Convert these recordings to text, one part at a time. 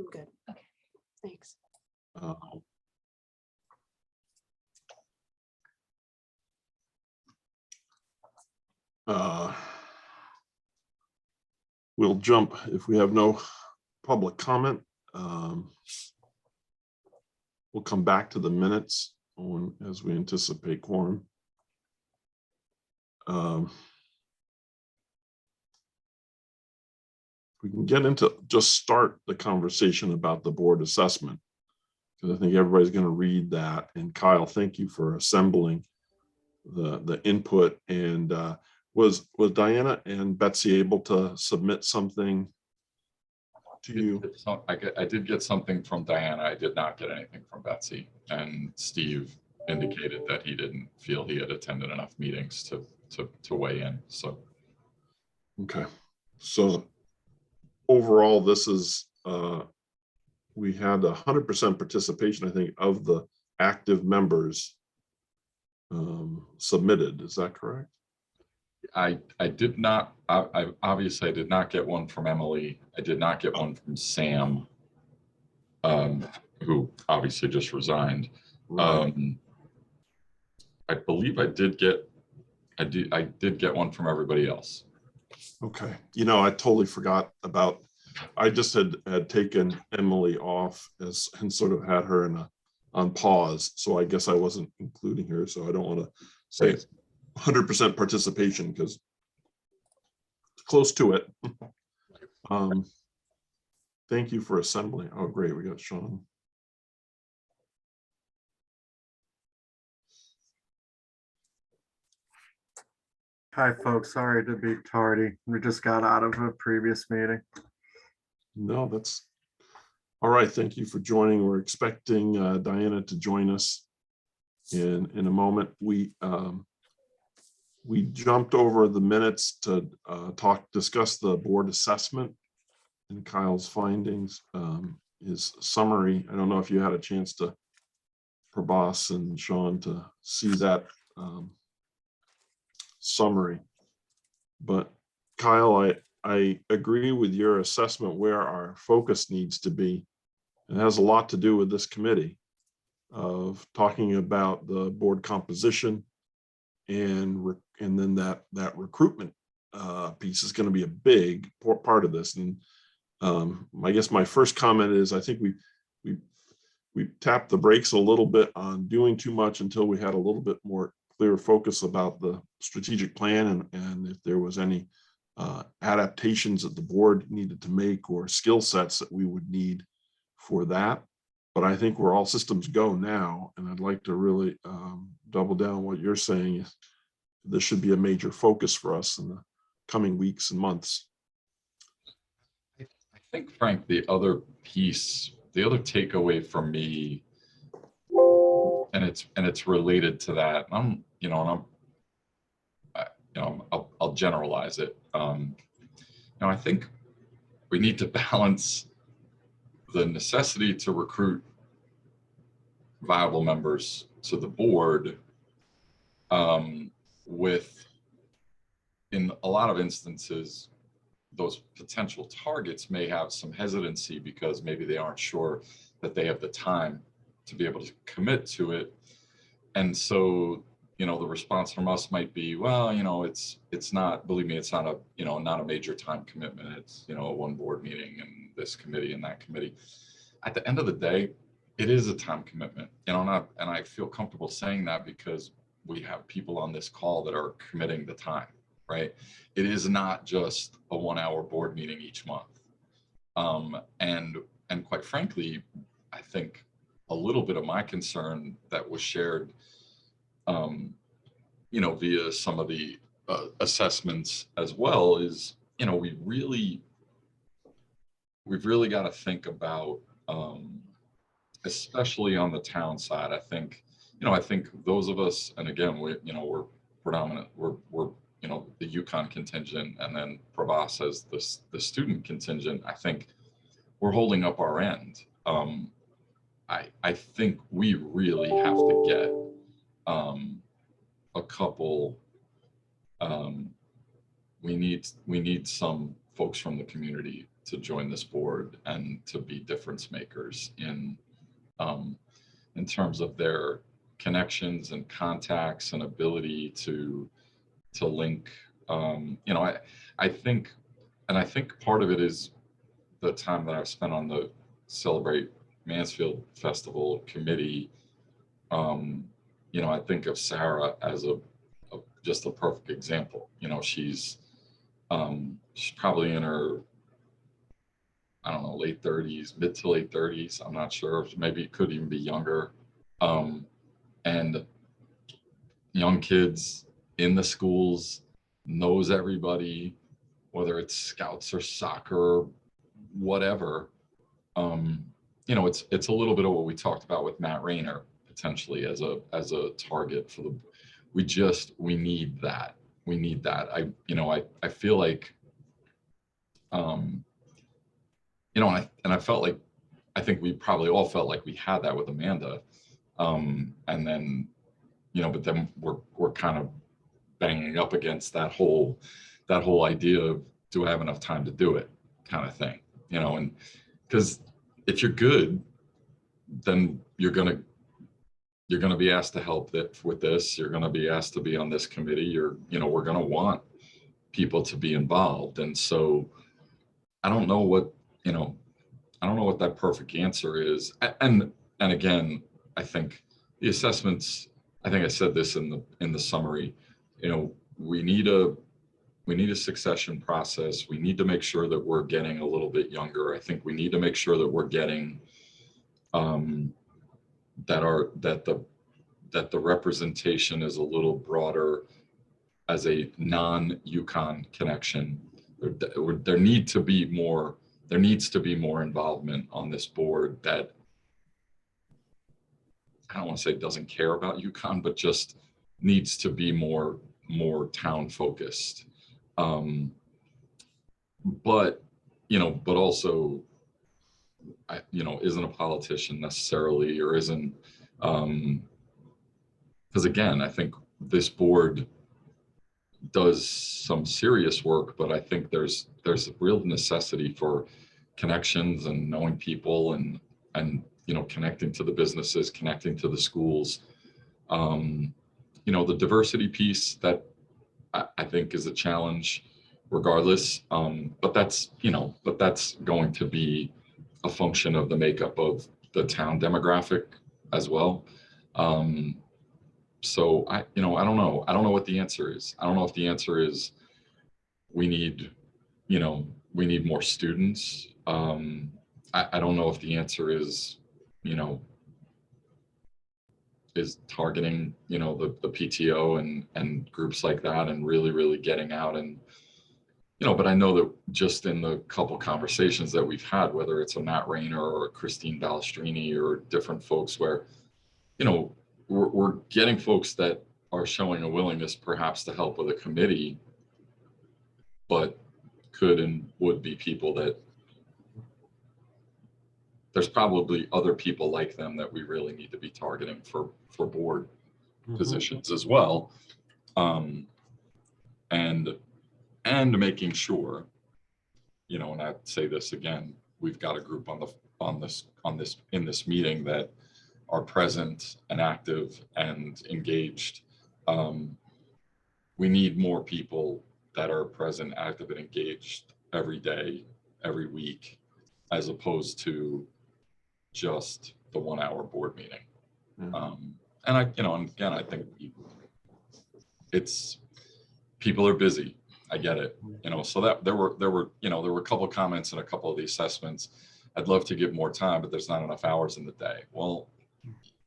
I'm good. Okay. Thanks. We'll jump if we have no public comment. We'll come back to the minutes as we anticipate quorum. We can get into just start the conversation about the board assessment, because I think everybody's going to read that. And Kyle, thank you for assembling the input. And was Diana and Betsy able to submit something to you? I did get something from Diana. I did not get anything from Betsy. And Steve indicated that he didn't feel he had attended enough meetings to weigh in. So, okay. So overall, this is we had 100% participation, I think, of the active members submitted. Is that correct? I did not. I obviously I did not get one from Emily. I did not get one from Sam, who obviously just resigned. Right. I believe I did get get one from everybody else. Okay. You know, I totally forgot about. I just had taken Emily off and sort of had her on pause. So I guess I wasn't including her. So I don't want to say 100% participation because it's close to it. Thank you for assembling. Oh, great. We got Sean. Hi, folks. Sorry to be tardy. We just got out of a previous meeting. No, that's all right. Thank you for joining. We're expecting Diana to join us in a moment. We jumped over the minutes to discuss the board assessment and Kyle's findings. His summary. I don't know if you had a chance to, Prabhas and Sean, to see that summary, but Kyle, I agree with your assessment where our focus needs to be. It has a lot to do with this committee of talking about the board composition and then that recruitment piece is going to be a big part of this. And I guess my first comment is I think we tapped the brakes a little bit on doing too much until we had a little bit more clear focus about the strategic plan and if there was any adaptations that the board needed to make or skill sets that we would need for that. But I think we're all systems go now, and I'd like to really double down what you're saying. This should be a major focus for us in the coming weeks and months. I think, Frank, the other takeaway for me, and it's related to that. I'll generalize it. I think we need to balance the necessity to recruit viable members to the board with, in a lot of instances, those potential targets may have some hesitancy because maybe they aren't sure that they have the time to be able to commit to it. And so, the response from us might be, well, it's not, believe me, it's not a major time commitment. It's, a one board meeting and this committee and that committee. At the end of the day, it is a time commitment, and I feel comfortable saying that because we have people on this call that are committing the time, right? It is not just a 1 hour board meeting each month. And quite frankly, I think a little bit of my concern that was shared via some of the assessments as well is, we've really got to think about, especially on the town side. I think those of us, and again, we're predominant, we're the Yukon contingent, and then Prabhas as the student contingent. I think we're holding up our end. I think we really have to get a couple. We need some folks from the community join this board and to be difference makers in terms of their connections and contacts and ability to link. I think part of it is the time that I've spent on the Celebrate Mansfield Festival committee. I think of Sarah as just a perfect example. She's probably in her, I don't know, late 30s, mid to late 30s. I'm not sure. Maybe it could even be younger. And young kids in the schools, knows everybody, whether it's scouts or soccer, whatever. It's a little bit of what we talked about with Matt Rayner potentially as a target for the. We need that. We need that. I feel like, and I felt like, I think we probably all felt like we had that with Amanda, and then, but then we're kind of banging up against that whole idea of, do I have enough time to do it, kind of thing, and because if you're good, then you're gonna be asked to help with this. You're gonna be asked to be on this committee. We're gonna want people to be involved, and so I don't know what that perfect answer is. And again, I think the assessments. I think I said this in the summary. We need a succession process. We need to make sure that we're getting a little bit younger. I think we need to make sure that we're getting that the representation is a little broader as a non-UConn connection. There needs to be more involvement on this board that, I don't want to say doesn't care about UConn, but just needs to be more town focused. But also, isn't a politician necessarily, or isn't, because again, I think this board does some serious work, but I think there's a real necessity for connections and knowing people and connecting to the businesses, connecting to the schools. The diversity piece that I think is a challenge regardless. But that's going to be a function of the makeup of the town demographic as well. So I don't know. I don't know what the answer is. I don't know if the answer is we need more students. I don't know if the answer is, is targeting, the PTO and groups like that, and really getting out and, but I know that just in the couple conversations that we've had, whether it's a Matt Rayner or a Christine Balestrini or different folks where, we're getting folks that are showing a willingness perhaps to help with a committee, but could and would be people that there's probably other people like them that we really need to be targeting for board positions as well. And making sure, and I say this again, we've got a group in this meeting that are present and active and engaged. We need more people that are present, active, and engaged every day, every week, as opposed to just the 1 hour board meeting. And again, I think it's, people are busy. I get it, so that there were a couple of comments and a couple of the assessments. I'd love to give more time, but there's not enough hours in the day. Well,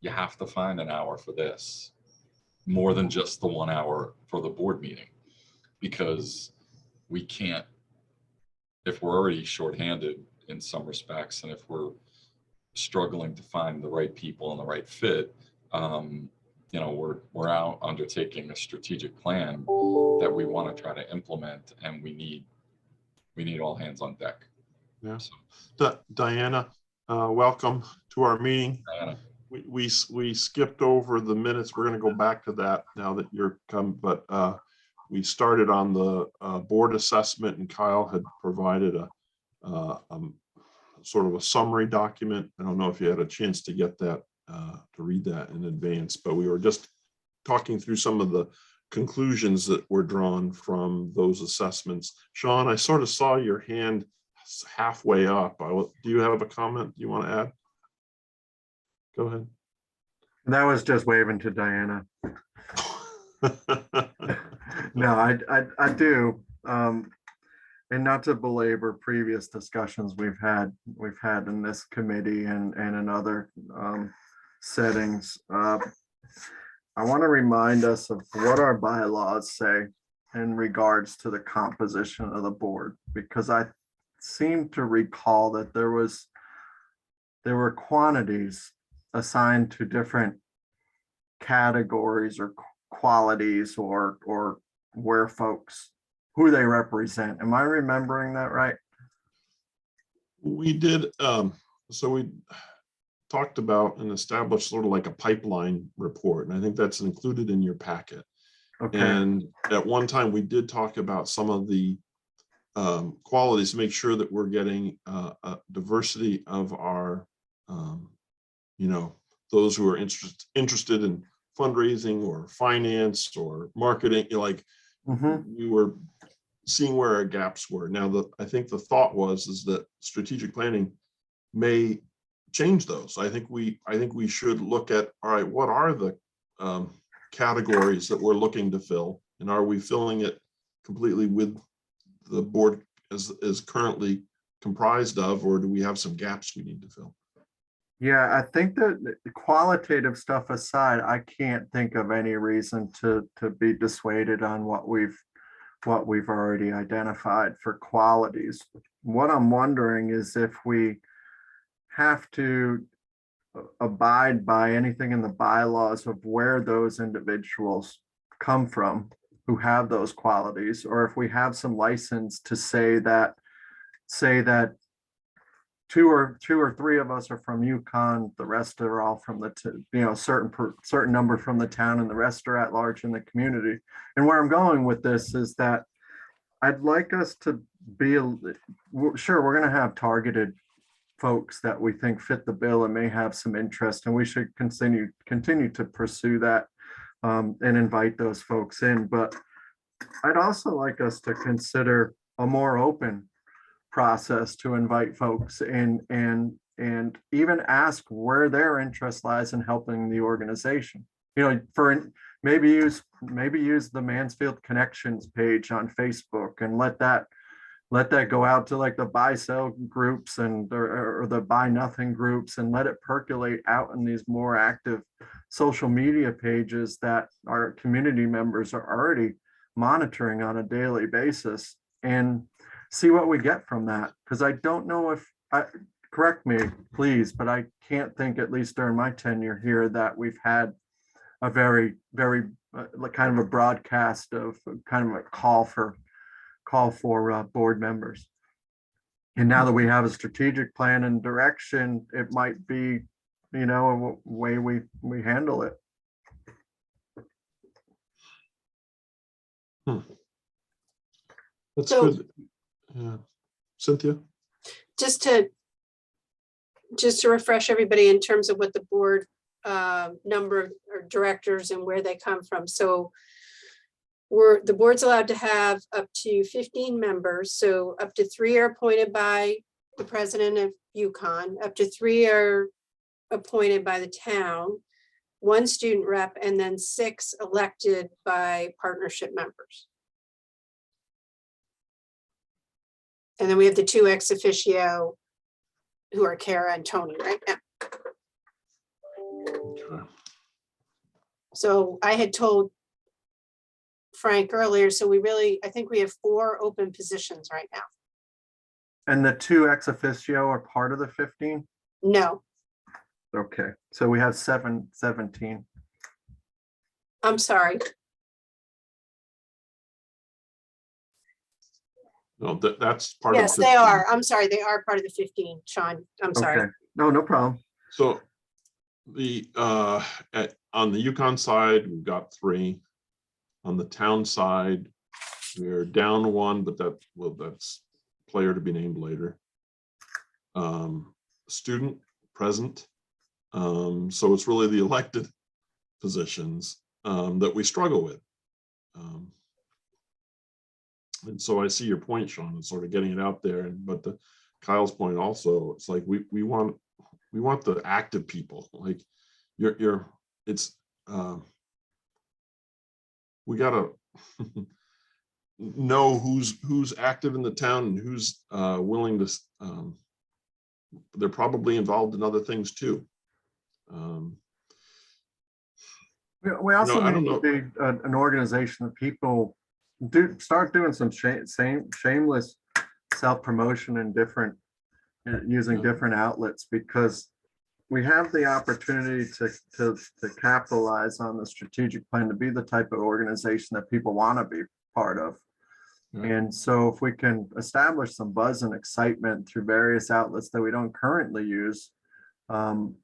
you have to find an hour for this, more than just the 1 hour for the board meeting, because we can't, if we're already shorthanded in some respects, and if we're struggling to find the right people and the right fit, we're out undertaking a strategic plan that we want to try to implement, and we need all hands on deck. Yeah. So, Diana, welcome to our meeting. Diana. We skipped over the minutes. We're going to go back to that now that you're come, but we started on the board assessment, and Kyle had provided sort of a summary document. I don't know if you had a chance to get that, to read that in advance, but we were just talking through some of the conclusions that were drawn from those assessments. Sean, I sort of saw your hand halfway up. Do you have a comment you want to add? Go ahead. That was just waving to Diana. No, I do. And not to belabor previous discussions we've had in this committee and in other settings. I want to remind us of what our bylaws say in regards to the composition of the board, because I seem to recall that there were quantities assigned to different categories or qualities or where folks, who they represent. Am I remembering that right? We did. So we talked about and established sort of like a pipeline report, and I think that's included in your packet. Okay. And at one time we did talk about some of the qualities to make sure that we're getting a diversity of our, those who are interested in fundraising or finance or marketing, like we were seeing where our gaps were. Now, I think the thought is that strategic planning may change those. I think we should look at, all right, what are the categories that we're looking to fill, and are we filling it completely with the board is currently comprised of, or do we have some gaps we need to fill? Yeah, I think that the qualitative stuff aside, I can't think of any reason to be dissuaded on what we've already identified for qualities. What I'm wondering is if we have to abide by anything in the bylaws of where those individuals come from who have those qualities, or if we have some license to say that two or three of us are from Yukon, the rest are all from the certain number from the town, and the rest are at large in the community. And where I'm going with this is that I'd like us to be sure we're going to have targeted folks that we think fit the bill and may have some interest, and we should continue to pursue that and invite those folks in. But I'd also like us to consider a more open process to invite folks in and even ask where their interest lies in helping the organization. For maybe use the Mansfield Connections page on Facebook and let that go out to like the buy sell groups or the buy nothing groups, and let it percolate out in these more active social media pages that our community members are already monitoring on a daily basis, and see what we get from that. Because I don't know correct me please, but I can't think, at least during my tenure here, that we've had a very kind of a broadcast of kind of a call for board members. And now that we have a strategic plan and direction, it might be, a way we handle it. That's So- good. Yeah. Cynthia? Just to refresh everybody in terms of what the board number of directors and where they come from. So the board's allowed to have up to 15 members. So up to 3 are appointed by the president of Yukon, up to 3 are appointed by the town, 1 student rep, and then 6 elected by partnership members. And then we have the 2 ex officio, who are Kara and Tony right now. Okay. So I had told Frank earlier, so I think we have 4 open positions right now. And the 2 ex officio are part of the 15? No, Okay, so we have 17. I'm sorry. No, that's part of. Yes, they are. I'm sorry. They are part of the 15, Sean. I'm sorry. Okay, no problem. So the on the Yukon side, we've got 3. On the town side, we're down 1, but that's player to be named later. student present. So it's really the elected positions that we struggle with. And so I see your point, Sean, and sort of getting it out there. But the Kyle's point also, it's like we want the active people. Like we gotta know who's active in the town and who's willing to. They're probably involved in other things too. We also I don't need to know. be an organization that people start doing some shameless self-promotion and using Yeah. different outlets, because we have the opportunity to capitalize on the strategic plan to be the type of organization that people want to be part of. Yeah. And so if we can establish some buzz and excitement through various outlets that we don't currently use, to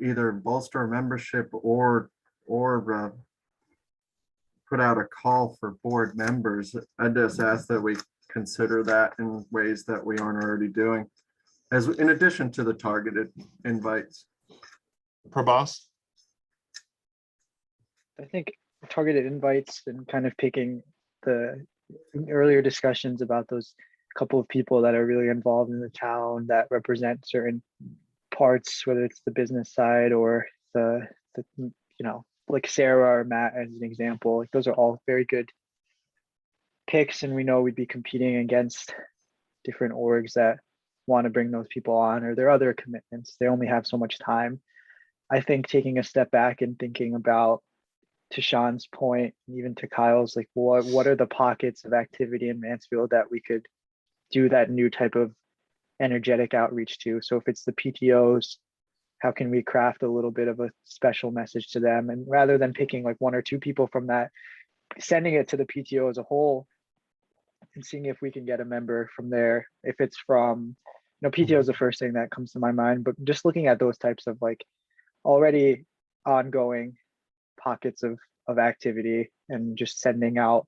either bolster membership or put out a call for board members, I just ask that we consider that in ways that we aren't already doing, as in addition to the targeted invites. Prabhas? I think targeted invites and kind of picking the earlier discussions about those couple of people that are really involved in the town that represent certain parts, whether it's the business side or the like Sarah or Matt as an example. Like those are all very good picks, and we know we'd be competing against different orgs that want to bring those people on, or their other commitments. They only have so much time. I think taking a step back and thinking about, to Sean's point, and even to Kyle's, like what are the pockets of activity in Mansfield that we could do that new type of energetic outreach to? So if it's the PTOs, how can we craft a little bit of a special message to them? And rather than picking like one or two people from that, sending it to the PTO as a whole and seeing if we can get a member from there. If it's from, PTO is the first thing that comes to my mind, but just looking at those types of like already ongoing pockets of activity and just sending out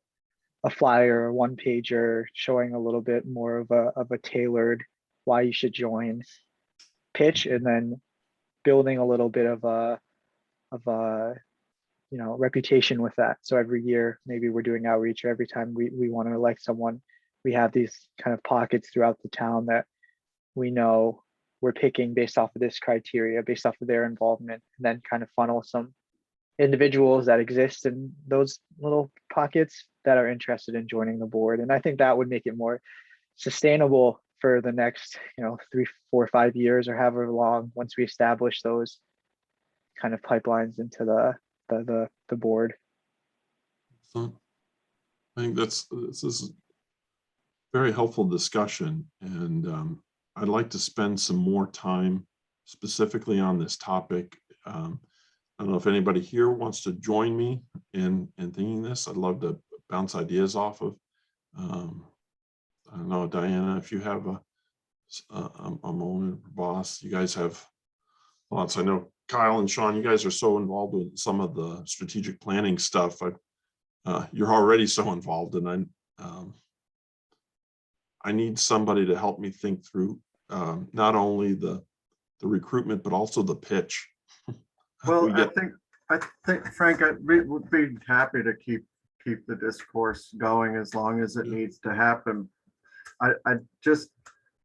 a flyer or one pager showing a little bit more of a tailored why you should join pitch, and then building a little bit of a reputation with that. So every year maybe we're doing outreach, or every time we want to elect someone, we have these kind of pockets throughout the town that we know we're picking based off of this criteria, based off of their involvement, and then kind of funnel some individuals that exist in those little pockets that are interested in joining the board. And I think that would make it more sustainable for the next 3, 4, 5 years, or however long, once we establish those kind of pipelines into the board. So I think this is very helpful discussion, and I'd like to spend some more time specifically on this topic. I don't know if anybody here wants to join me in thinking this. I'd love to bounce ideas off of. I don't know, Diana, if you have a moment, boss, you guys have lots. I know Kyle and Sean, you guys are so involved with some of the strategic planning stuff. You're already so involved, and I need somebody to help me think through not only the recruitment, but also the pitch. Well, I think Frank, would be happy to keep the discourse going as long as it needs to happen. I just,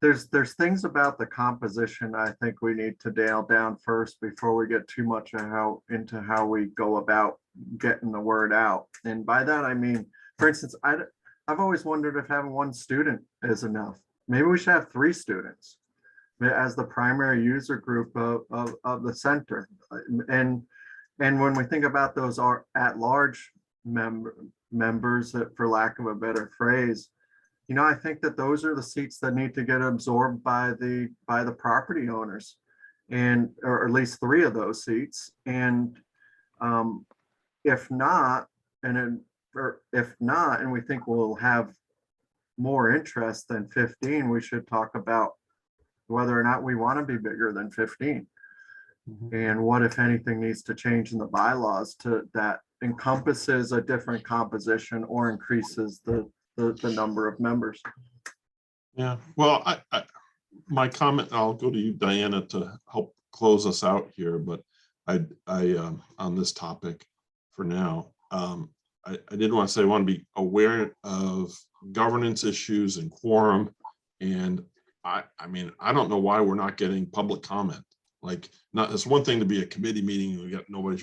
there's things about the composition I think we need to nail down first before we get too much into how we go about getting the word out. And by that I mean, for instance, I've always wondered if having one student is enough. Maybe we should have 3 students as the primary user group of the center. And when we think about those at-large members, for lack of a better phrase, I think that those are the seats that need to get absorbed by the property owners, or at least 3 of those seats. And if not, and we think we'll have more interest than 15, we should talk about whether or not we want to be bigger than 15. And what, if anything, needs to change in the bylaws that encompasses a different composition or increases the number of members. Yeah, well, my comment, I'll go to you, Diana, to help close us out here, but I on this topic for now, I did want to say I want to be aware of governance issues and quorum. And I mean, I don't know why we're not getting public comment. Like, not, it's one thing to be a committee meeting and we got nobody,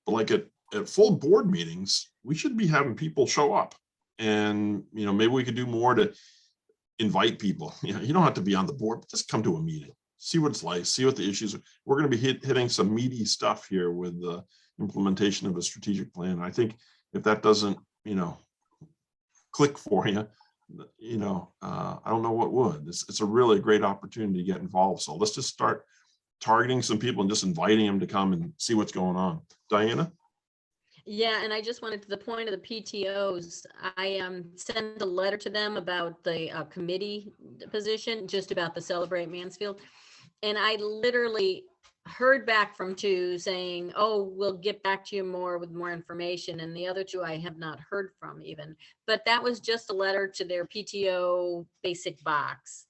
but like at full board meetings, we should be having people show up. And, you know, maybe we could do more to invite people. You know, you don't have to be on the board, but just come to a meeting, see what it's like, see what the issues are. We're going to be hitting some meaty stuff here with the implementation of a strategic plan. I think if that doesn't, you know, click for you, you know, I don't know what would. It's a really great opportunity to get involved. So let's just start targeting some people and just inviting them to come and see what's going on. Diana? Yeah, and I just wanted to the point of the PTOs, I sent a letter to them about the committee position, just about the Celebrate Mansfield. And I literally heard back from two saying, oh, we'll get back to you more with more information. And the other two I have not heard from even, but that was just a letter to their PTO basic box.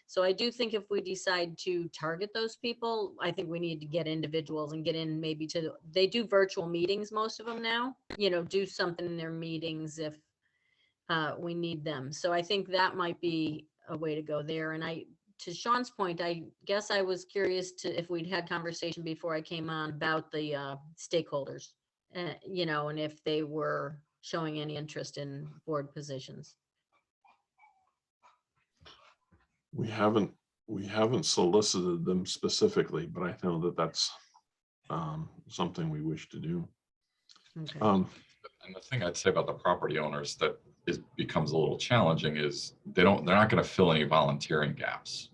So I do think if we decide to target those people, I think we need to get individuals and get in maybe to, they do virtual meetings, most of them now, you know, do something in their meetings if we need them. So I think that might be a way to go there. And to Sean's point, I guess I was curious to if we'd had conversation before I came on about the stakeholders, you know, and if they were showing any interest in board positions. We haven't solicited them specifically, but I know that that's something we wish to do. Okay. And the thing I'd say about the property owners that becomes a little challenging is they're not going to fill any volunteering gaps.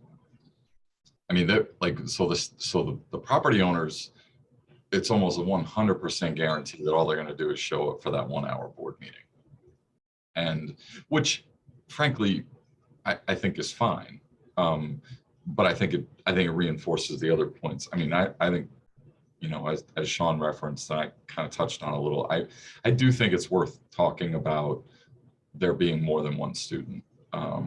I mean, they're like, the property owners, it's almost a 100% guarantee that all they're going to do is show up for that 1 hour board meeting. And which frankly, I think is fine. But I think it reinforces the other points. I mean, I think, you know, as Sean referenced, and I kind of touched on a little, I do think it's worth talking about there being more than one student. I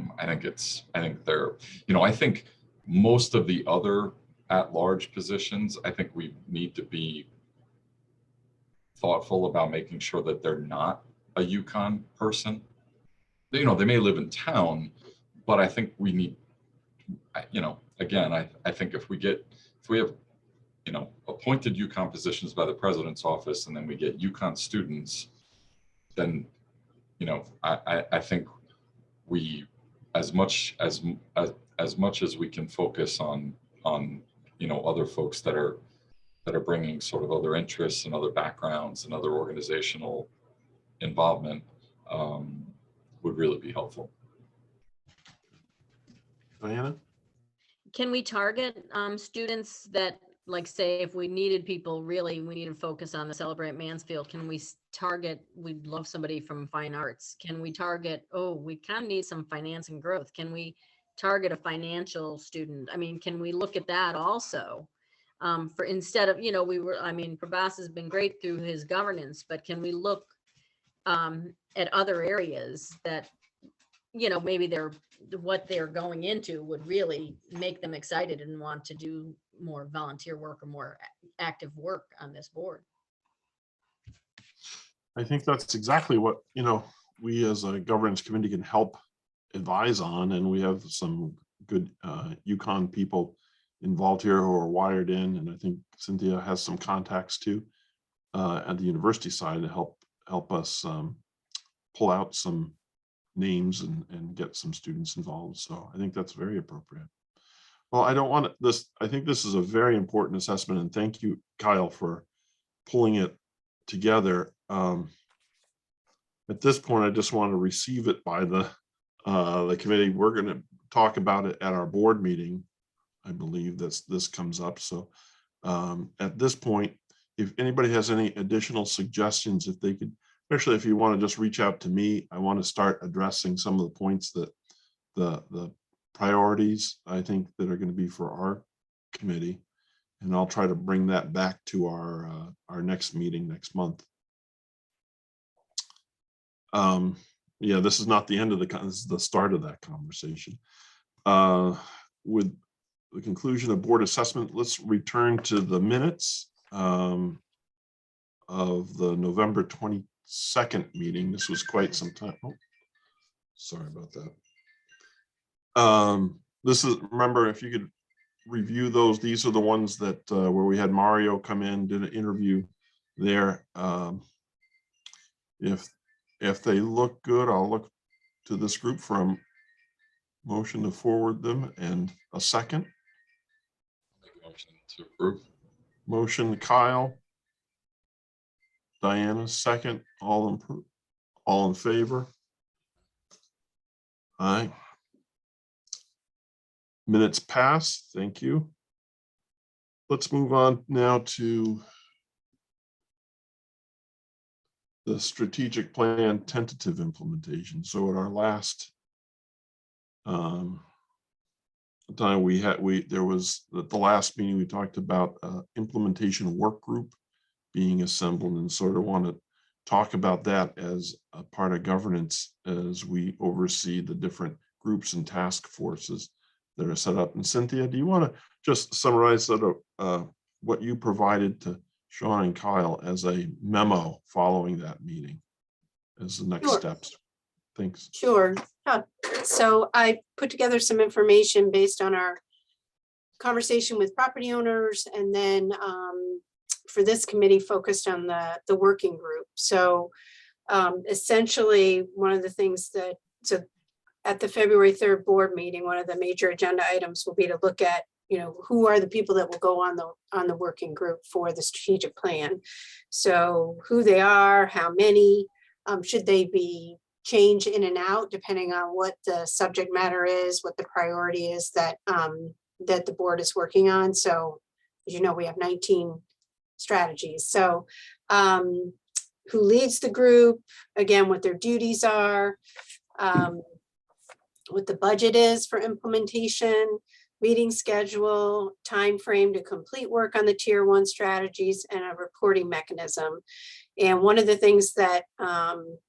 think most of the other at-large positions, I think we need to be thoughtful about making sure that they're not a UConn person. You know, they may live in town, but I think we need, you know, again, I think if we have, you know, appointed UConn positions by the president's office, and then we get UConn students, then, you know, I think we, as much as we can focus on, you know, other folks that are bringing sort of other interests and other backgrounds and other organizational involvement, would really be helpful. Diana? Can we target students that, like, say, if we needed people, really, we need to focus on the Celebrate Mansfield, can we target, we'd love somebody from fine arts. Can we target, oh, we kind of need some finance and growth. Can we target a financial student? I mean, can we look at that also? For instead of, you know, Prabhas has been great through his governance, but can we look at other areas that, you know, maybe what they're going into would really make them excited and want to do more volunteer work or more active work on this board. I think that's exactly what, you know, we as a governance committee can help advise on, and we have some good UConn people involved here who are wired in, and I think Cynthia has some contacts too at the university side to help us pull out some names and get some students involved. So I think that's very appropriate. Well, I think this is a very important assessment, and thank you, Kyle, for pulling it together. At this point, I just want to receive it by the committee. We're going to talk about it at our board meeting. I believe this comes up. So at this point, if anybody has any additional suggestions, if they could, especially if you want to just reach out to me, I want to start addressing some of the points that the priorities I think that are going to be for our committee, and I'll try to bring that back to our next meeting next month. Yeah, this is not the end of this is the start of that conversation. With the conclusion of board assessment, let's return to the minutes of the November 22nd meeting. This was quite some time. Oh, sorry about that. This is, remember, if you could review those, these are the ones that where we had Mario come in, did an interview there. If they look good, I'll look to this group for a motion to forward them and a second. Make a motion to approve. Motion Kyle. Diana, second. All in favor? Aye. Minutes pass. Thank you. Let's move on now to the strategic plan tentative implementation. So at our last time there was at the last meeting, we talked about implementation work group being assembled, and sort of want to talk about that as a part of governance as we oversee the different groups and task forces that are set up. And Cynthia, do you want to just summarize sort of what you provided to Sean and Kyle as a memo following that meeting as the next Sure. steps? Thanks. Sure. Yeah. So I put together some information based on our conversation with property owners, and then for this committee focused on the working group. So essentially, one of the things that, so at the February 3rd board meeting, one of the major agenda items will be to look at, you know, who are the people that will go on the working group for the strategic plan. So who they are, how many, should they be changed in and out depending on what the subject matter is, what the priority is that that the board is working on. So as you know, we have 19 strategies. So who leads the group, again, what their duties are, what the budget is for implementation, meeting schedule, time frame to complete work on the tier 1 strategies, and a reporting mechanism. And one of the things that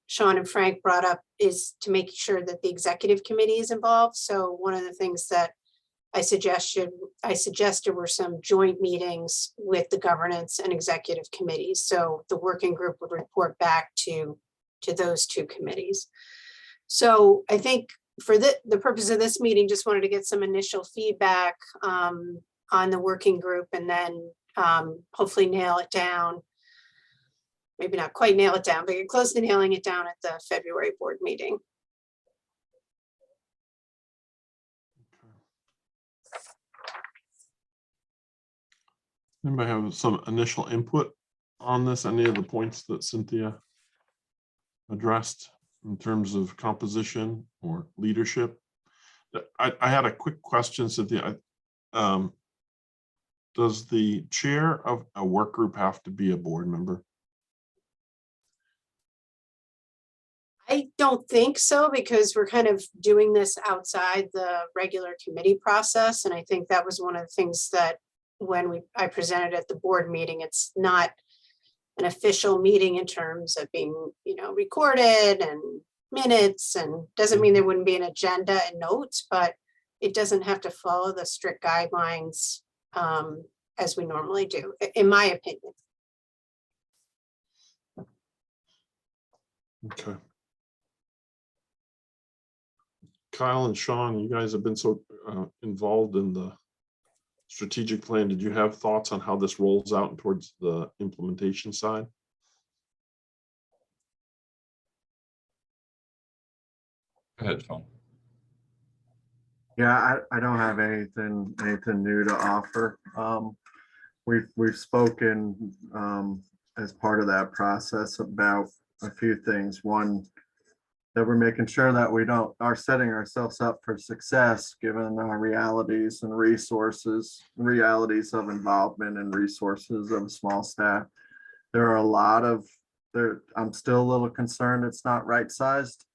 Sean and Frank brought up is to make sure that the executive committee is involved. So one of the things that I suggested were some joint meetings with the governance and executive committees. So the working group would report back to those two committees. So I think for the purpose of this meeting, just wanted to get some initial feedback on the working group, and then hopefully nail it down. Maybe not quite nail it down, but you're close to nailing it down at the February board meeting. Anybody have some initial input on this? Any of the points that Cynthia addressed in terms of composition or leadership? I had a quick question, Cynthia. Does the chair of a work group have to be a board member? I don't think so, because we're kind of doing this outside the regular committee process. And I think that was one of the things that when I presented at the board meeting, it's not an official meeting in terms of being, you know, recorded and minutes, and doesn't mean there wouldn't be an agenda and notes, but it doesn't have to follow the strict guidelines as we normally do, in my opinion. Okay. Kyle and Sean, you guys have been so involved in the strategic plan. Did you have thoughts on how this rolls out towards the implementation side? Go ahead, Sean. Yeah, I don't have anything new to offer. We've spoken as part of that process about a few things. One, that we're making sure that we are setting ourselves up for success given our realities and resources, realities of involvement and resources of a small staff. There are a lot of I'm still a little concerned it's not right-sized.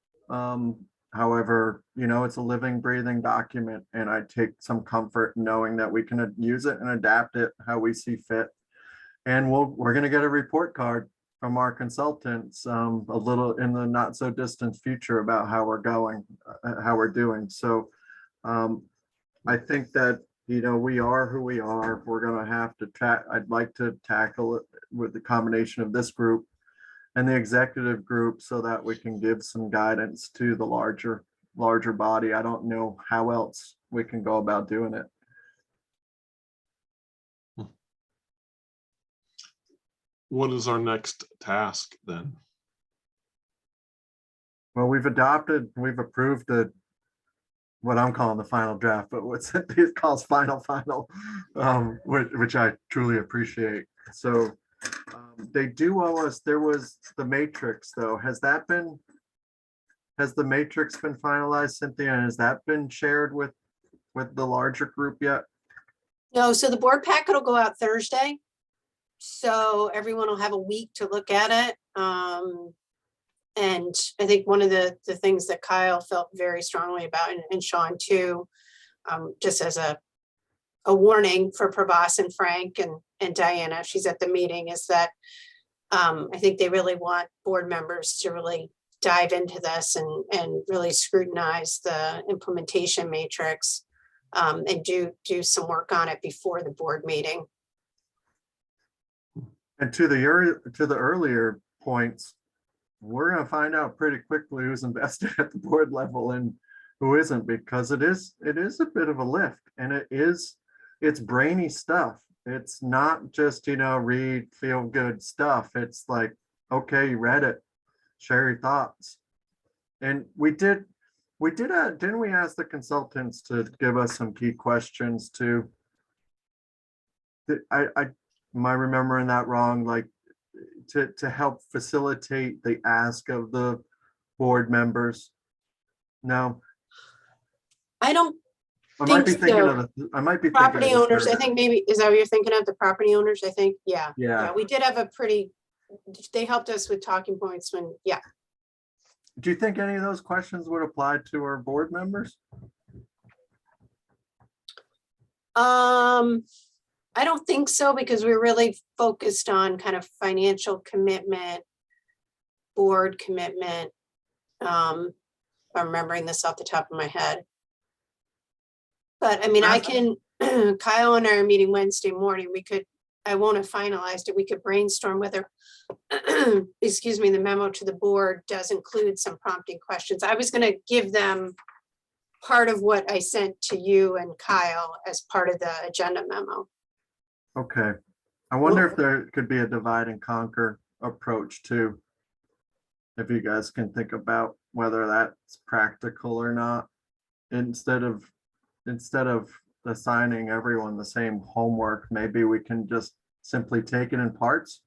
However, you know, it's a living, breathing document, and I take some comfort in knowing that we can use it and adapt it how we see fit. And we're going to get a report card from our consultants a little in the not so distant future about how we're going, how we're doing. So I think that you know, we are who we are. We're gonna have to I'd like to tackle it with the combination of this group and the executive group so that we can give some guidance to the larger body. I don't know how else we can go about doing it. What is our next task then? Well, we've approved what I'm calling the final draft, but what's it calls final, which I truly appreciate. So they do owe us, there was the matrix though. Has the matrix been finalized, Cynthia? And has that been shared with the larger group yet? No, so the board packet will go out Thursday. So everyone will have a week to look at it. And I think one of the things that Kyle felt very strongly about, and Sean too, just as a warning for Prabhas and Frank and Diana, she's at the meeting, is that I think they really want board members to really dive into this and really scrutinize the implementation matrix and do some work on it before the board meeting. And to the earlier points, we're going to find out pretty quickly who's invested at the board level and who isn't, because it is a bit of a lift, and it's brainy stuff. It's not just, read feel good stuff. It's like, okay, you read it, share your thoughts. And didn't we ask the consultants to give us some key questions too? Am I remembering that wrong? Like to help facilitate the ask of the board members? No, I don't I might be think thinking so. of I might be Property thinking of owners, I think maybe, is that what you're thinking of? The property owners, I think, yeah. Yeah. We did have they helped us with talking points when, yeah. Do you think any of those questions would apply to our board members? I don't think so, because we're really focused on kind of financial commitment, board commitment. I'm remembering this off the top of my head. But I mean, I can, Kyle and I are meeting Wednesday morning. I won't have finalized it. We could brainstorm whether, excuse me, the memo to the board does include some prompting questions. I was going to give them part of what I sent to you and Kyle as part of the agenda memo. Okay. I wonder if there could be a divide and conquer approach too. If you guys can think about whether that's practical or not, instead of assigning everyone the same homework, maybe we can just simply take it in parts,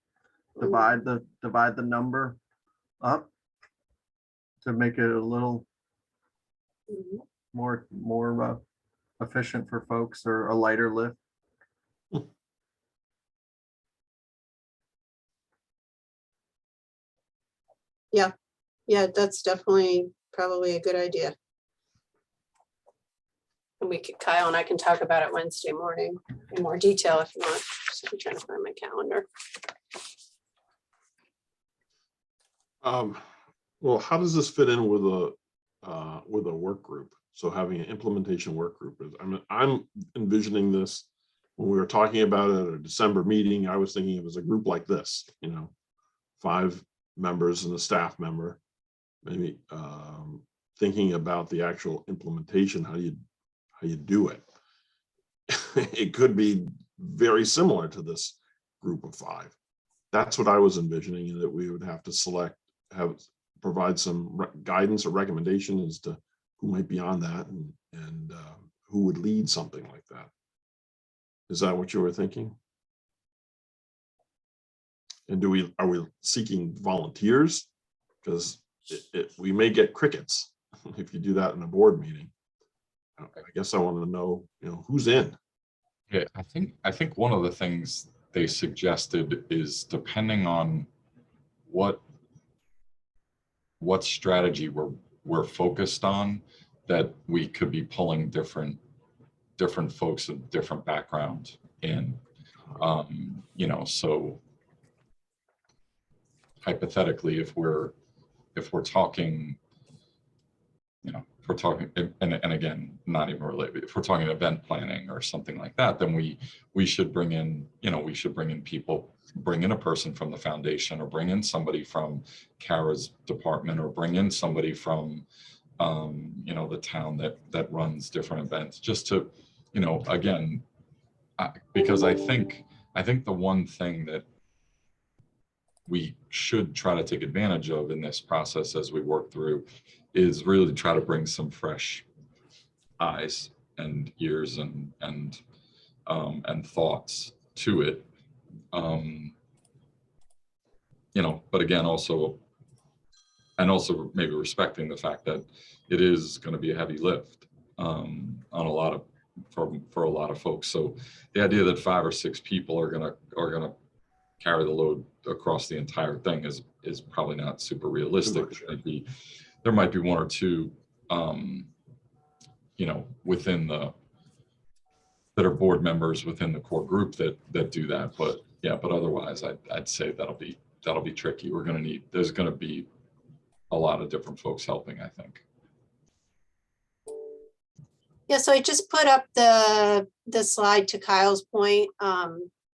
divide the number up to make it a little more efficient for folks, or a lighter lift. Yeah, that's definitely probably a good idea. And Kyle and I can talk about it Wednesday morning in more detail if you want. So I'm trying to find my calendar. Well, how does this fit in with a work group? So having an implementation work group I'm envisioning this when we were talking about it at a December meeting. I was thinking it was a group like this, 5 members and a staff member, maybe thinking about the actual implementation, how you do it. It could be very similar to this group of 5. That's what I was envisioning, that we would have to provide some guidance or recommendation as to who might be on that and who would lead something like that. Is that what you were thinking? And are we seeking volunteers? Because we may get crickets if you do that in a board meeting. I guess I want to know, who's in. Yeah, I think one of the things they suggested is, depending on what strategy we're focused on, that we could be pulling different folks of different background in. So hypothetically, if we're talking, if we're talking, and again, not even related, if we're talking event planning or something like that, then we should bring in, we should bring in people, bring in a person from the foundation, or bring in somebody from Kara's department, or bring in somebody from, the town that runs different events, just to, again, because I think the one thing that we should try to take advantage of in this process as we work through is really try to bring some fresh eyes and ears and thoughts to it. But again, also maybe respecting the fact that it is going to be a heavy lift on for a lot of folks. So the idea that 5 or 6 people are going to carry the load across the entire thing is probably not super realistic. There might be 1 or 2, within that are board members within the core group that do that. But otherwise, I'd say that'll be tricky. There's going to be a lot of different folks helping, I think. Yeah, so I just put up the slide to Kyle's point,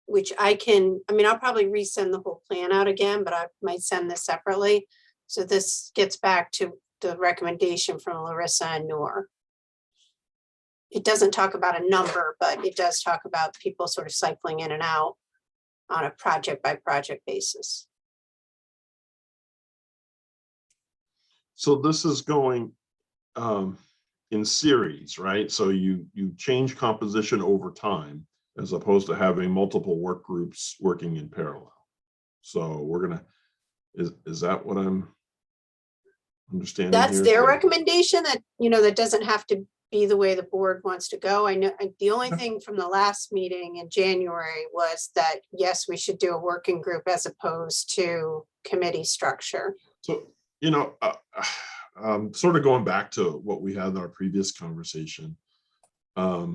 which I'll probably resend the whole plan out again, but I might send this separately. So this gets back to the recommendation from Larissa and Noor. It doesn't talk about a number, but it does talk about people sort of cycling in and out on a project by project basis. So this is going in series, right? So you change composition over time as opposed to having multiple work groups working in parallel. So we're gonna, is that what I'm understanding? That's here? their recommendation, that, that doesn't have to be the way the board wants to go. I know the only thing from the last meeting in January was that, yes, we should do a working group as opposed to committee structure. So, sort of going back to what we had in our previous conversation, I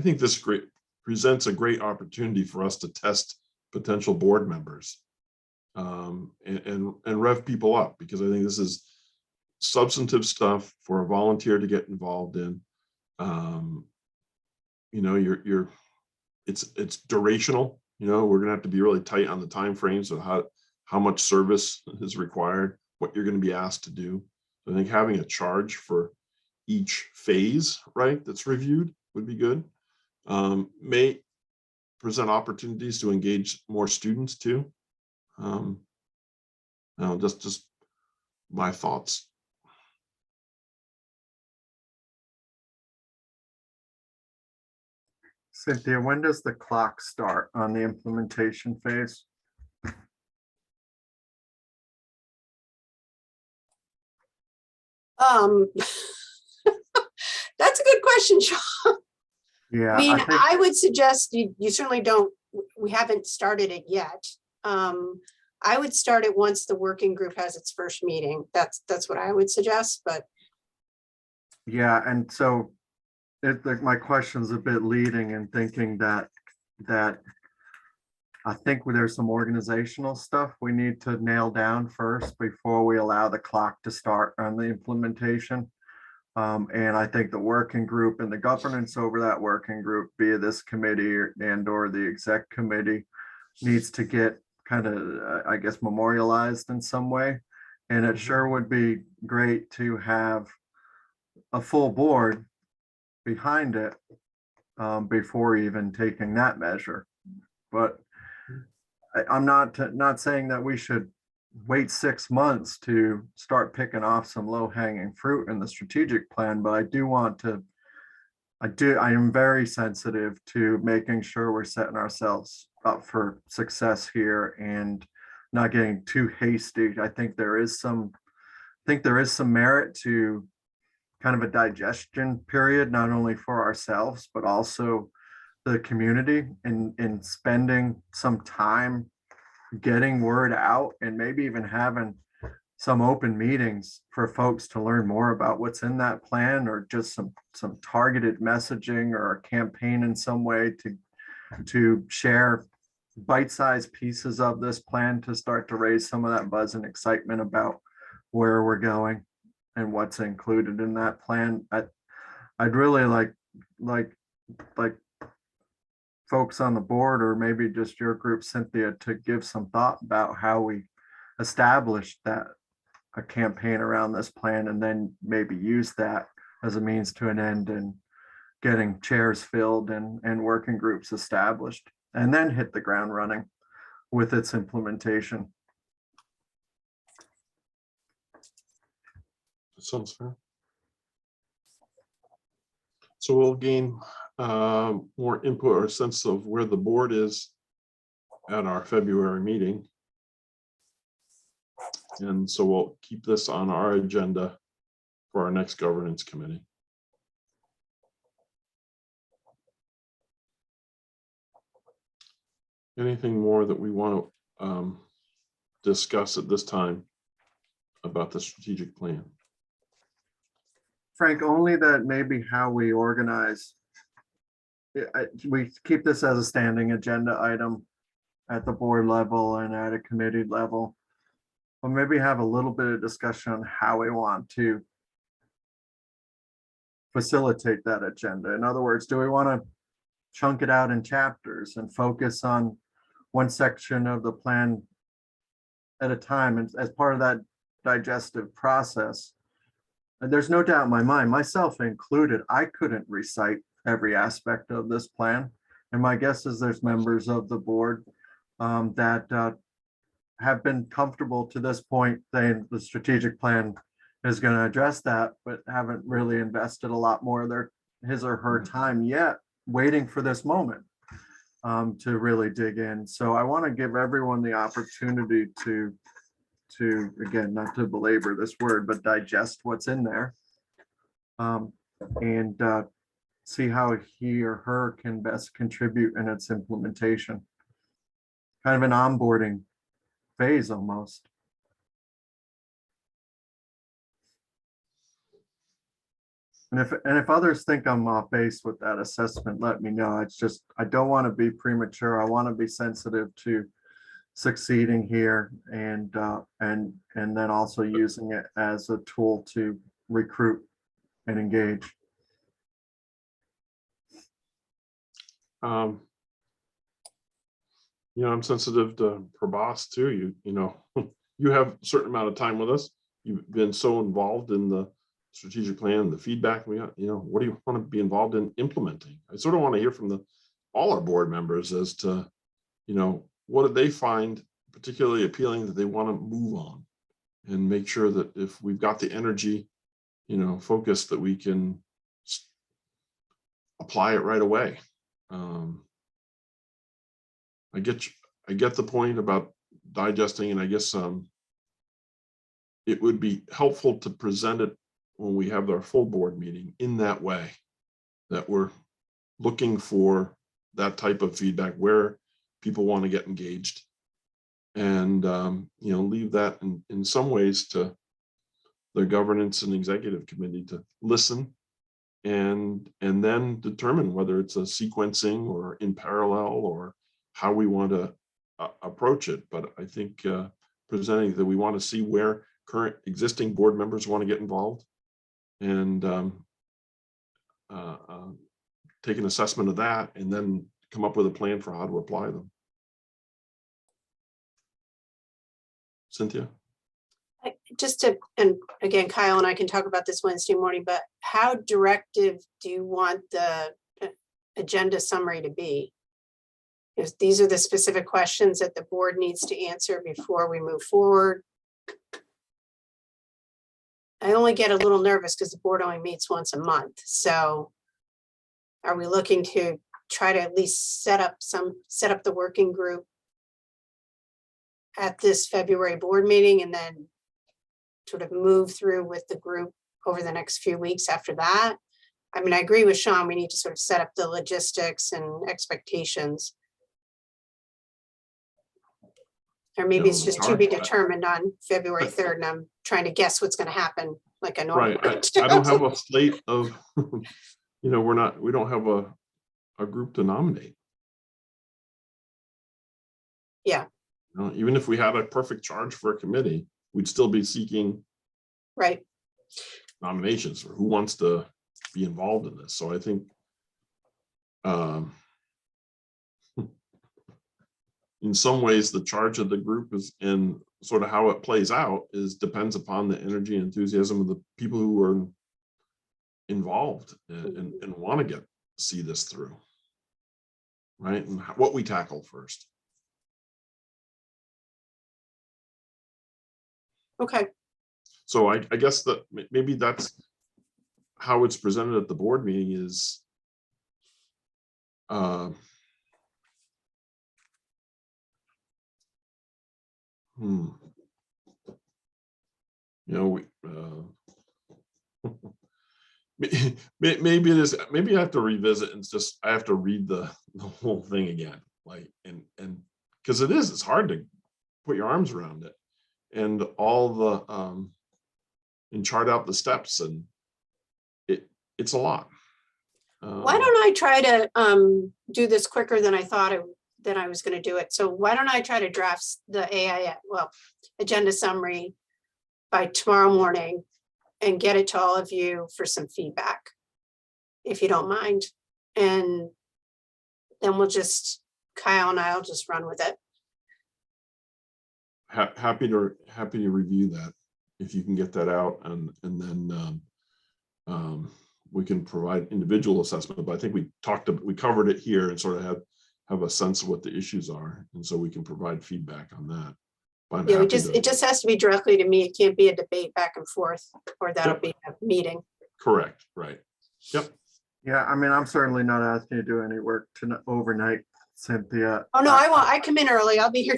think this presents a great opportunity for us to test potential board members and rev people up, because I think this is substantive stuff for a volunteer to get involved in. It's durational. We're gonna have to be really tight on the time frames of how much service is required, what you're going to be asked to do. I think having a charge for each phase, right, that's reviewed would be good. May present opportunities to engage more students too. Just my thoughts. Cynthia, when does the clock start on the implementation phase? That's a good question, Sean. Yeah, I would suggest you certainly don't, we haven't started it yet. I would start it once the working group has its first meeting. That's what I would suggest, but. Yeah, and so my question's a bit leading and thinking that I think there's some organizational stuff we need to nail down first before we allow the clock to start on the implementation. And I think the working group and the governance over that working group via this committee or the exec committee needs to get kind of, I guess, memorialized in some way. And it sure would be great to have a full board behind it before even taking that measure. But I'm not saying that we should wait 6 months to start picking off some low-hanging fruit in the strategic plan, but I am very sensitive to making sure we're setting ourselves up for success here and not getting too hasty. I think there is some merit to kind of a digestion period, not only for ourselves, but also the community, in spending some time getting word out and maybe even having some open meetings for folks to learn more about what's in that plan, or just some targeted messaging or a campaign in some way to share bite-sized pieces of this plan to start to raise some of that buzz and excitement about where we're going. and what's included in that plan. I'd really like folks on the board, or maybe just your group, Cynthia, to give some thought about how we establish that a campaign around this plan, and then maybe use that as a means to an end and getting chairs filled and working groups established, and then hit the ground running with its implementation. That sounds fair. So we'll gain more input or sense of where the board is at our February meeting. And so we'll keep this on our agenda for our next governance committee. Anything more that we want to discuss at this time about the strategic plan? Frank, only that maybe how we organize. We keep this as a standing agenda item at the board level and at a committee level. But maybe have a little bit of discussion on how we want to facilitate that agenda. In other words, do we want to chunk it out in chapters and focus on one section of the plan at a time, and as part of that digestive process? And there's no doubt in my mind, myself included, I couldn't recite every aspect of this plan. And my guess is there's members of the board that have been comfortable to this point saying the strategic plan is going to address that, but haven't really invested a lot more of his or her time yet, waiting for this moment to really dig in. So I want to give everyone the opportunity to again, not to belabor this word, but digest what's in there, and see how he or her can best contribute in its implementation. Kind of an onboarding phase almost. And if others think I'm off base with that assessment, let me know. It's just, I don't want to be premature. I want to be sensitive to succeeding here, and then also using it as a tool to recruit and engage. I'm sensitive to Prabhas too. You have a certain amount of time with us. You've been so involved in the strategic plan, the feedback we got. What do you want to be involved in implementing? I sort of want to hear from all our board members as to, what did they find particularly appealing that they want to move on, and make sure that if we've got the energy, focus, that we can apply it right away. I get the point about digesting, and I guess it would be helpful to present it when we have our full board meeting in that way, that we're looking for that type of feedback where people want to get engaged, and leave that in some ways to the governance and executive committee to listen and then determine whether it's a sequencing or in parallel or how we want to approach it. But I think presenting that we want to see where current existing board members want to get involved, and take an assessment of that, and then come up with a plan for how to apply them. Cynthia? And again, Kyle and I can talk about this Wednesday morning, but how directive do you want the agenda summary to be? Because these are the specific questions that the board needs to answer before we move forward. I only get a little nervous because the board only meets once a month. So are we looking to try to at least set up the working group at this February board meeting, and then sort of move through with the group over the next few weeks after that? I mean, I agree with Sean, we need to sort of set up the logistics and expectations. Or maybe it's just to be determined on February 3rd, and I'm trying to guess what's going to happen like I normally Right. do. I don't have a slate of, we don't have a group to nominate. Yeah. Even if we had a perfect charge for a committee, we'd still be seeking Right. nominations for who wants to be involved in this. So I think in some ways, the charge of the group is, and sort of how it plays out is depends upon the energy and enthusiasm of the people who are involved and want to see this through, right? And what we tackle first. Okay, So I guess that maybe that's how it's presented at the board meeting is you know, maybe it is, maybe I have to revisit and just, I have to read the whole thing again, like, and because it's hard to put your arms around it and all the, and chart out the steps, and it's a lot. why don't I try to do this quicker than I thought than I was going to do it. So why don't I try to draft the agenda summary by tomorrow morning and get it to all of you for some feedback, if you don't mind. And then Kyle and I'll just run with it. Happy to review that if you can get that out, and then we can provide individual assessment. But I think we covered it here and sort of have a sense of what the issues are, and so we can provide feedback on that. But Yeah, it just has to be directly to me. It can't be a debate back and forth, or that'll be a meeting. Correct. Right. Yep. Yeah, I mean, I'm certainly not asking you to do any work overnight, Cynthia. Oh no, I come in early. I'll be here.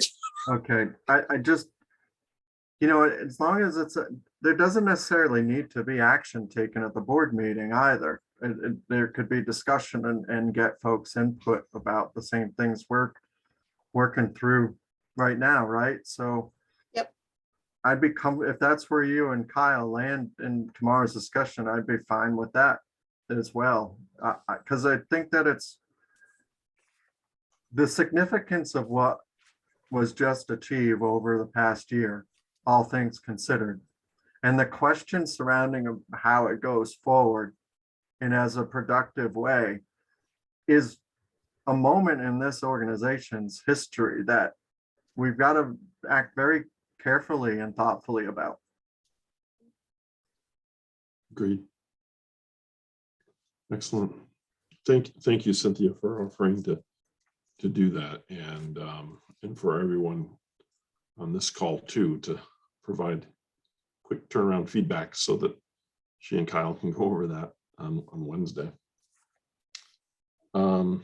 Okay, I just, as long as there doesn't necessarily need to be action taken at the board meeting either. There could be discussion and get folks input about the same things we're working through right now, right? So Yep. I'd be if that's where you and Kyle land in tomorrow's discussion, I'd be fine with that as well. Because I think that it's the significance of what was just achieved over the past year, all things considered, and the questions surrounding how it goes forward and as a productive way is a moment in this organization's history that we've got to act very carefully and thoughtfully about. Agreed. Excellent. Thank you, Cynthia, for offering to do that, and for everyone on this call too, to provide quick turnaround feedback so that she and Kyle can go over that on Wednesday. The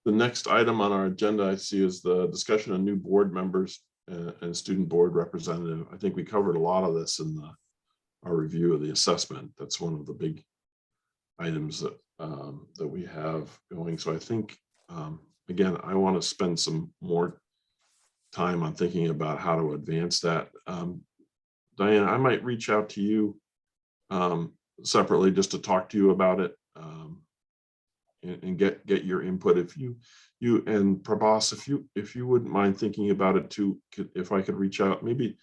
next item on our agenda I see is the discussion of new board members and student board representative. I think we covered a lot of this in our review of the assessment. That's one of the big items that we have going. So I think, again, I want to spend some more time on thinking about how to advance that. Diane, I might reach out to you separately just to talk to you about it, and get your input. If you and Prabhas, if you wouldn't mind thinking about it too, if I could reach out maybe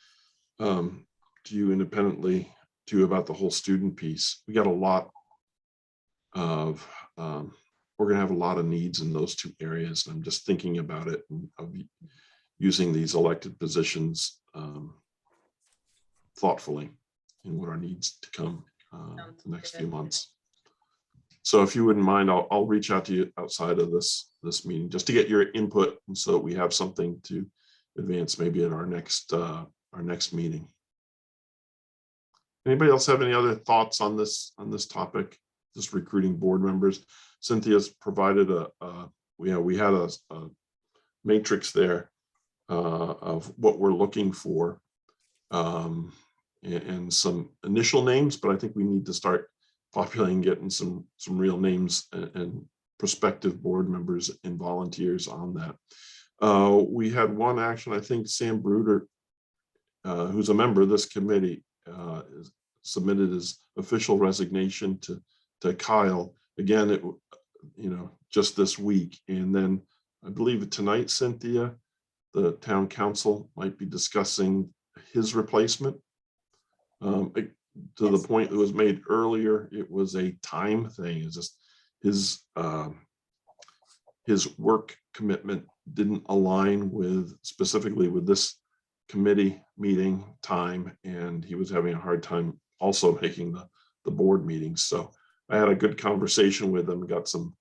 to you independently too about the whole student piece. We got a lot of we're going to have a lot of needs in those two areas, and I'm just thinking about it and of using these elected positions thoughtfully in what our needs to come the next few months. So if you wouldn't mind, I'll reach out to you outside of this meeting just to get your input, and so that we have something to advance maybe at our next meeting. Anybody else have any other thoughts on this topic? Just recruiting board members. Cynthia's provided we had a matrix there of what we're looking for, and some initial names, but I think we need to start populating, getting some real names and prospective board members and volunteers on that. We had one action. I think Sam Bruder, who's a member of this committee, submitted his official resignation to Kyle. Again, just this week. And then I believe tonight, Cynthia, the town council might be discussing his replacement. To Yes. the point that was made earlier, it was a time thing. It's just his work commitment didn't align with specifically with this committee meeting time, and he was having a hard time also making the board meetings. So I had a good conversation with him, got some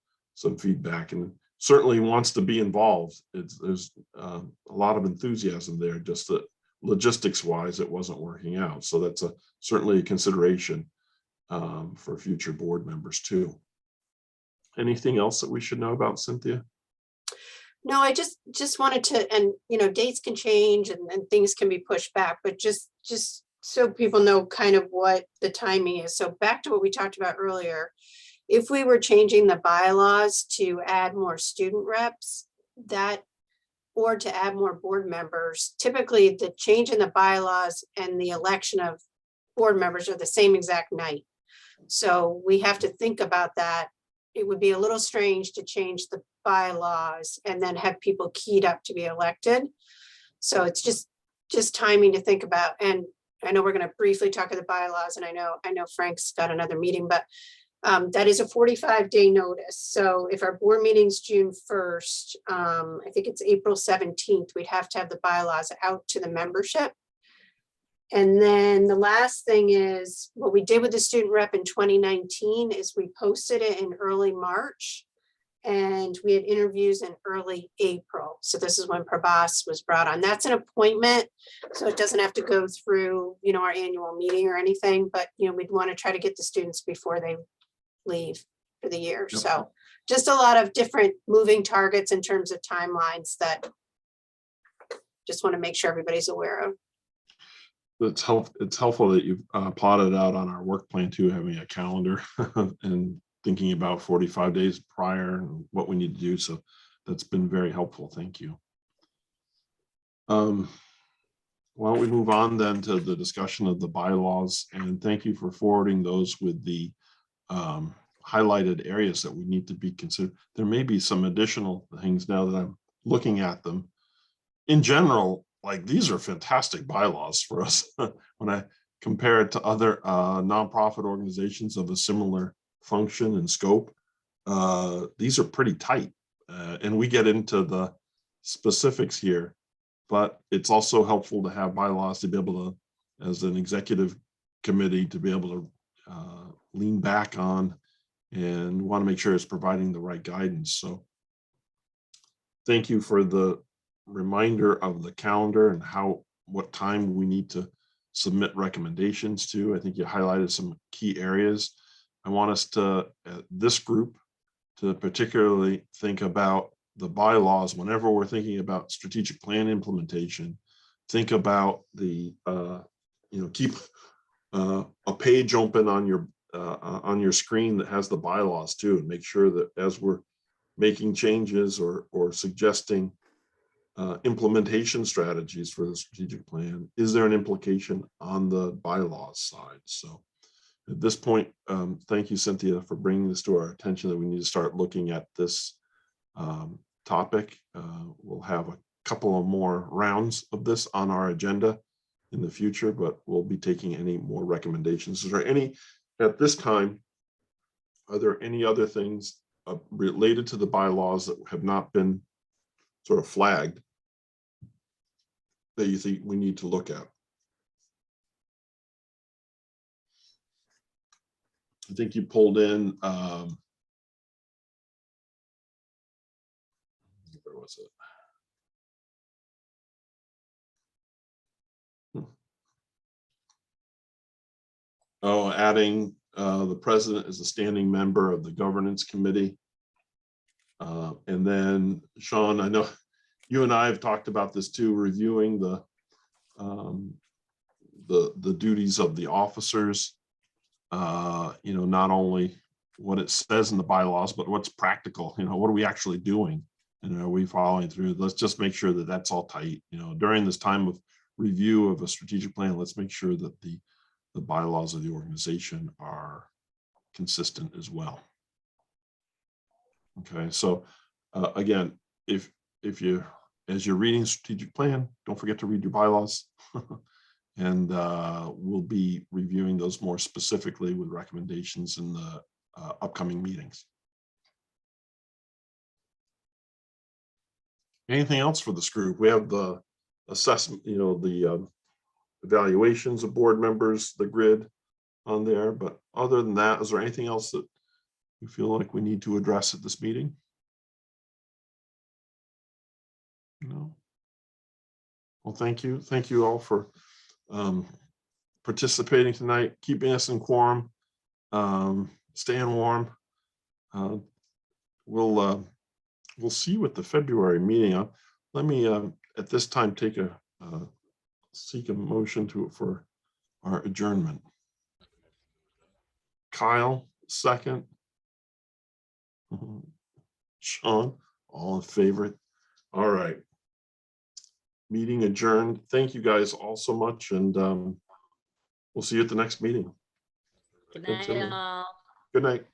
feedback, and certainly wants to be involved. There's a lot of enthusiasm there, just that logistics wise it wasn't working out. So that's certainly a consideration for future board members too. Anything else that we should know about, Cynthia? No, I just wanted to, and dates can change and things can be pushed back, but just so people know kind of what the timing is. So back to what we talked about earlier, if we were changing the bylaws to add more student reps, or to add more board members, typically the change in the bylaws and the election of board members are the same exact night. So we have to think about that. It would be a little strange to change the bylaws and then have people keyed up to be elected. So it's just timing to think about. And I know we're going to briefly talk of the bylaws, and I know Frank's got another meeting, but that is a 45-day notice. So if our board meeting's June 1st, I think it's April 17th, we'd have to have the bylaws out to the membership. And then the last thing is what we did with the student rep in 2019 is we posted it in early March and we had interviews in early April. So this is when Prabhas was brought on. That's an appointment. So it doesn't have to go through, our annual meeting or anything, but we'd want to try to get the students before they leave for the year. Yep. So just a lot of different moving targets in terms of timelines that just want to make sure everybody's aware of. It's helpful that you've plotted out on our work plan too, having a calendar and thinking about 45 days prior and what we need to do. So that's been very helpful. Thank you. Why don't we move on then to the discussion of the bylaws, and thank you for forwarding those with the highlighted areas that we need to be considered. There may be some additional things now that I'm looking at them. In general, like these are fantastic bylaws for us when I compare it to other nonprofit organizations of a similar function and scope. These are pretty tight, and we get into the specifics here, but it's also helpful to have bylaws to be able to, as an executive committee, to be able to lean back on and want to make sure it's providing the right guidance. So thank you for the reminder of the calendar and what time we need to submit recommendations to. I think you highlighted some key areas. I want us to, this group, to particularly think about the bylaws whenever we're thinking about strategic plan implementation. Think about the, keep a page open on your screen that has the bylaws too, and make sure that as we're making changes or suggesting implementation strategies for the strategic plan, is there an implication on the bylaws side? So at this point, thank you, Cynthia, for bringing this to our attention that we need to start looking at this topic. We'll have a couple of more rounds of this on our agenda in the future, but we'll be taking any more recommendations. Is there any, at this time, are there any other things related to the bylaws that have not been sort of flagged that you think we need to look at? I think you pulled in, where was it? Oh, adding the president as a standing member of the governance committee. And then Sean, I know you and I have talked about this too, reviewing the duties of the officers. Not only what it says in the bylaws, but what's practical. What are we actually doing? And are we following through? Let's just make sure that that's all tight. During this time of review of a strategic plan, let's make sure that the bylaws of the organization are consistent as well. Okay, so again, if you, as you're reading strategic plan, don't forget to read your bylaws. And we'll be reviewing those more specifically with recommendations in the upcoming meetings. Anything else for this group? We have the assessment, the evaluations of board members, the grid on there. But other than that, is there anything else that you feel like we need to address at this meeting? No. Well, thank you. Thank you all for participating tonight, keeping us in quorum, staying warm. We'll see you at the February meeting. Let me at this time seek a motion for our adjournment. Kyle, second. Sean, all in favor? All right. Meeting adjourned. Thank you guys all so much, and we'll see you at the next meeting. Good Thanks, night, everyone. all. Good night.